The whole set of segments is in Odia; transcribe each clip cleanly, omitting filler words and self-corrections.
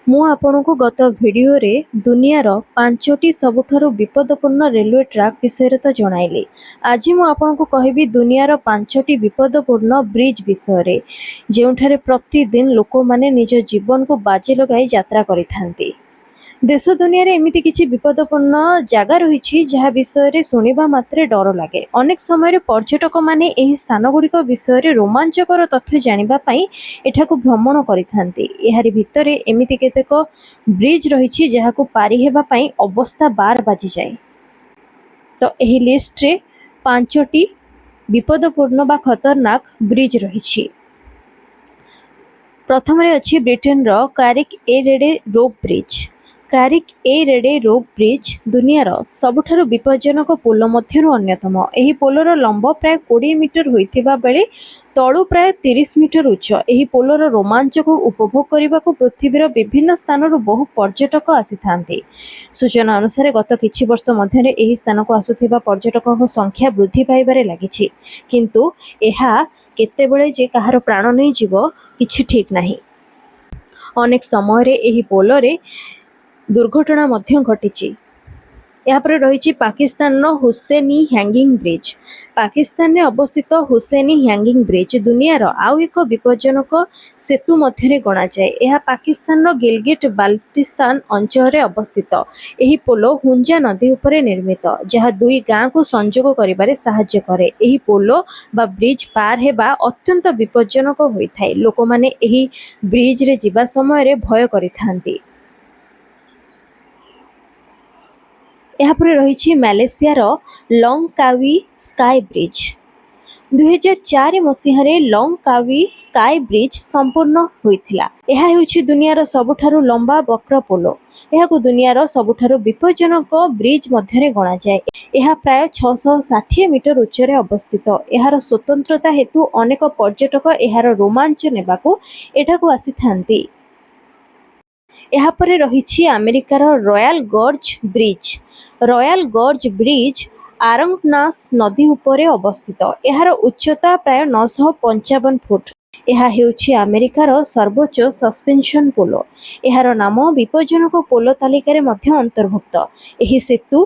ମୁଁ ଆପଣଙ୍କୁ ଗତ ଭିଡ଼ିଓରେ ଦୁନିଆର 5ଟି ସବୁଠାରୁ ବିପଦପୂର୍ଣ୍ଣ ରେଲୱେ ଟ୍ରାକ୍ ବିଷୟରେ ତ ଜଣାଇଲି। ଆଜି ମୁଁ ଆପଣଙ୍କୁ କହିବି ଦୁନିଆର 5ଟି ବିପଦପୂର୍ଣ୍ଣ ବ୍ରିଜ୍ ବିଷୟରେ, ଯେଉଁଠାରେ ପ୍ରତିଦିନ ଲୋକମାନେ ନିଜ ଜୀବନକୁ ବାଜି ଲଗାଇ ଯାତ୍ରା କରିଥାନ୍ତି। ଦେଶ ଦୁନିଆରେ ଏମିତି କିଛି ବିପଦପୂର୍ଣ୍ଣ ଜାଗା ରହିଛି ଯାହା ବିଷୟରେ ଶୁଣିବା ମାତ୍ରେ ଡର ଲାଗେ। ଅନେକ ସମୟରେ ପର୍ଯ୍ୟଟକମାନେ ଏହି ସ୍ଥାନଗୁଡ଼ିକ ବିଷୟରେ ରୋମାଞ୍ଚକର ତଥ୍ୟ ଜାଣିବା ପାଇଁ ଏଠାକୁ ଭ୍ରମଣ କରିଥାନ୍ତି। ଏହାରି ଭିତରେ ଏମିତି କେତେକ ବ୍ରିଜ୍ ରହିଛି ଯାହାକୁ ପାରି ହେବା ପାଇଁ ଅବସ୍ଥା ବାର ବାଜିଯାଏ। ତ ଏହି ଲିଷ୍ଟରେ 5ଟି ବିପଦପୂର୍ଣ୍ଣ ବା ଖତରନାକ ବ୍ରିଜ୍ ରହିଛି। ପ୍ରଥମରେ ଅଛି ବ୍ରିଟେନର କାରିକ୍ ଏ ରେଡେ ରୋପ୍ ବ୍ରିଜ୍। କାରିକ୍ ଏ ରେଡେ ରୋପ୍ ବ୍ରିଜ୍ ଦୁନିଆର ସବୁଠାରୁ ବିପଜ୍ଜନକ ପୋଲ ମଧ୍ୟରୁ ଅନ୍ୟତମ। ଏହି ପୋଲର ଲମ୍ବ ପ୍ରାୟ 20 ମିଟର ହୋଇଥିବା ବେଳେ ତଳୁ ପ୍ରାୟ 30 ମିଟର ଉଚ୍ଚ। ଏହି ପୋଲର ରୋମାଞ୍ଚକୁ ଉପଭୋଗ କରିବାକୁ ପୃଥିବୀର ବିଭିନ୍ନ ସ୍ଥାନରୁ ବହୁ ପର୍ଯ୍ୟଟକ ଆସିଥାନ୍ତି। ସୂଚନା ଅନୁସାରେ ଗତ କିଛି ବର୍ଷ ମଧ୍ୟରେ ଏହି ସ୍ଥାନକୁ ଆସୁଥିବା ପର୍ଯ୍ୟଟକଙ୍କ ସଂଖ୍ୟା ବୃଦ୍ଧି ପାଇବାରେ ଲାଗିଛି, କିନ୍ତୁ ଏହା କେତେବେଳେ ଯେ କାହାର ପ୍ରାଣ ନେଇଯିବ କିଛି ଠିକ୍ ନାହିଁ। ଅନେକ ସମୟରେ ଏହି ପୋଲରେ ଦୁର୍ଘଟଣା ମଧ୍ୟ ଘଟିଛି। ଏହାପରେ ରହିଛି ପାକିସ୍ତାନର ହୁସେନି ହ୍ୟାଙ୍ଗିଂ ବ୍ରିଜ୍। ପାକିସ୍ତାନରେ ଅବସ୍ଥିତ ହୁସେନି ହ୍ୟାଙ୍ଗିଂ ବ୍ରିଜ୍ ଦୁନିଆର ଆଉ ଏକ ବିପଜ୍ଜନକ ସେତୁ ମଧ୍ୟରେ ଗଣାଯାଏ। ଏହା ପାକିସ୍ତାନର ଗିଲଗିଟ୍ ବାଲ୍ଟିସ୍ତାନ ଅଞ୍ଚଳରେ ଅବସ୍ଥିତ। ଏହି ପୋଲ ହୁଞ୍ଜା ନଦୀ ଉପରେ ନିର୍ମିତ, ଯାହା ଦୁଇ ଗାଁକୁ ସଂଯୋଗ କରିବାରେ ସାହାଯ୍ୟ କରେ। ଏହି ପୋଲ ବା ବ୍ରିଜ୍ ପାର ହେବା ଅତ୍ୟନ୍ତ ବିପଜ୍ଜନକ ହୋଇଥାଏ। ଲୋକମାନେ ଏହି ବ୍ରିଜ୍ରେ ଯିବା ସମୟରେ ଭୟ କରିଥାନ୍ତି। ଏହାପରେ ରହିଛି ମାଲେସିଆର ଲଂକାୱି ସ୍କାଏ ବ୍ରିଜ୍। 2004 ମସିହାରେ ଲଂକାୱି ସ୍କାଏ ବ୍ରିଜ୍ ସମ୍ପୂର୍ଣ୍ଣ ହୋଇଥିଲା। ଏହା ହେଉଛି ଦୁନିଆର ସବୁଠାରୁ ଲମ୍ବା ବକ୍ର ପୋଲ। ଏହାକୁ ଦୁନିଆର ସବୁଠାରୁ ବିପଜ୍ଜନକ ବ୍ରିଜ୍ ମଧ୍ୟରେ ଗଣାଯାଏ। ଏହା ପ୍ରାୟ 660 ମିଟର ଉଚ୍ଚରେ ଅବସ୍ଥିତ। ଏହାର ସ୍ୱତନ୍ତ୍ରତା ହେତୁ ଅନେକ ପର୍ଯ୍ୟଟକ ଏହାର ରୋମାଞ୍ଚ ନେବାକୁ ଏଠାକୁ ଆସିଥାନ୍ତି। ଏହାପରେ ରହିଛି ଆମେରିକାର ରୟାଲ ଗର୍ଜ ବ୍ରିଜ୍। ରୟାଲ ଗର୍ଜ ବ୍ରିଜ୍ ଆରଙ୍ଗନାସ୍ ନଦୀ ଉପରେ ଅବସ୍ଥିତ। ଏହାର ଉଚ୍ଚତା ପ୍ରାୟ 955 ଫୁଟ। ଏହା ହେଉଛି ଆମେରିକାର ସର୍ବୋଚ୍ଚ ସସ୍ପେନସନ ପୋଲ। ଏହାର ନାମ ବିପଜ୍ଜନକ ପୋଲ ତାଲିକାରେ ମଧ୍ୟ ଅନ୍ତର୍ଭୁକ୍ତ। ଏହି ସେତୁ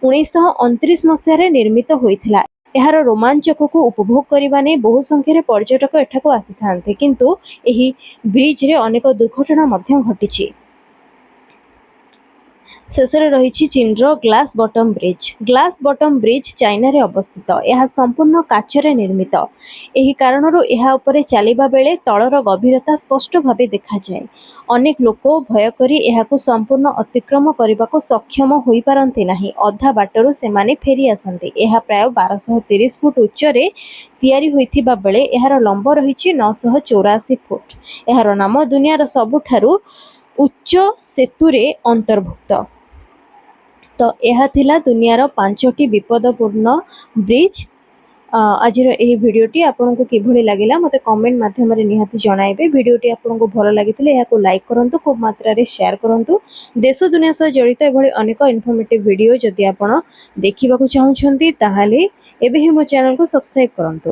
1929 ମସିହାରେ ନିର୍ମିତ ହୋଇଥିଲା। ଏହାର ରୋମାଞ୍ଚକକୁ ଉପଭୋଗ କରିବା ନେଇ ବହୁ ସଂଖ୍ୟାରେ ପର୍ଯ୍ୟଟକ ଏଠାକୁ ଆସିଥାନ୍ତି, କିନ୍ତୁ ଏହି ବ୍ରିଜ୍ରେ ଅନେକ ଦୁର୍ଘଟଣା ମଧ୍ୟ ଘଟିଛି। ଶେଷରେ ରହିଛି ଚୀନର glass bottom bridge. Glass bottom bridge ଚାଇନାରେ ଅବସ୍ଥିତ। ଏହା ସମ୍ପୂର୍ଣ୍ଣ କାଚରେ ନିର୍ମିତ। ଏହି କାରଣରୁ ଏହା ଉପରେ ଚାଲିବା ବେଳେ ତଳର ଗଭୀରତା ସ୍ପଷ୍ଟ ଭାବେ ଦେଖାଯାଏ। ଅନେକ ଲୋକ ଭୟ କରି ଏହାକୁ ସମ୍ପୂର୍ଣ୍ଣ ଅତିକ୍ରମ କରିବାକୁ ସକ୍ଷମ ହୋଇପାରନ୍ତି ନାହିଁ। ଅଧା ବାଟରୁ ସେମାନେ ଫେରି ଆସନ୍ତି। ଏହା ପ୍ରାୟ 1230 ଫୁଟ ଉଚ୍ଚରେ ତିଆରି ହୋଇଥିବା ବେଳେ ଏହାର ଲମ୍ବ ରହିଛି 984 ଫୁଟ। ଏହାର ନାମ ଦୁନିଆର ସବୁଠାରୁ ଉଚ୍ଚ ସେତୁରେ ଅନ୍ତର୍ଭୁକ୍ତ। ତ ଏହା ଥିଲା ଦୁନିଆର 5ଟି ବିପଦପୂର୍ଣ୍ଣ ବ୍ରିଜ୍। ଆଜିର ଏହି ଭିଡ଼ିଓଟି ଆପଣଙ୍କୁ କିଭଳି ଲାଗିଲା ମୋତେ କମେଣ୍ଟ ମାଧ୍ୟମରେ ନିହାତି ଜଣାଇବେ। ଭିଡ଼ିଓଟି ଆପଣଙ୍କୁ ଭଲ ଲାଗିଥିଲେ ଏହାକୁ ଲାଇକ୍ କରନ୍ତୁ, ଖୁବ୍ ମାତ୍ରାରେ ସେୟାର କରନ୍ତୁ। ଦେଶ ଦୁନିଆ ସହ ଜଡ଼ିତ ଏଭଳି ଅନେକ ଇନଫର୍ମେଟିଭ୍ ଭିଡ଼ିଓ ଯଦି ଆପଣ ଦେଖିବାକୁ ଚାହୁଁଛନ୍ତି ତାହେଲେ ଏବେ ହିଁ ମୋ ଚ୍ୟାନେଲକୁ ସବସ୍କ୍ରାଇବ୍ କରନ୍ତୁ।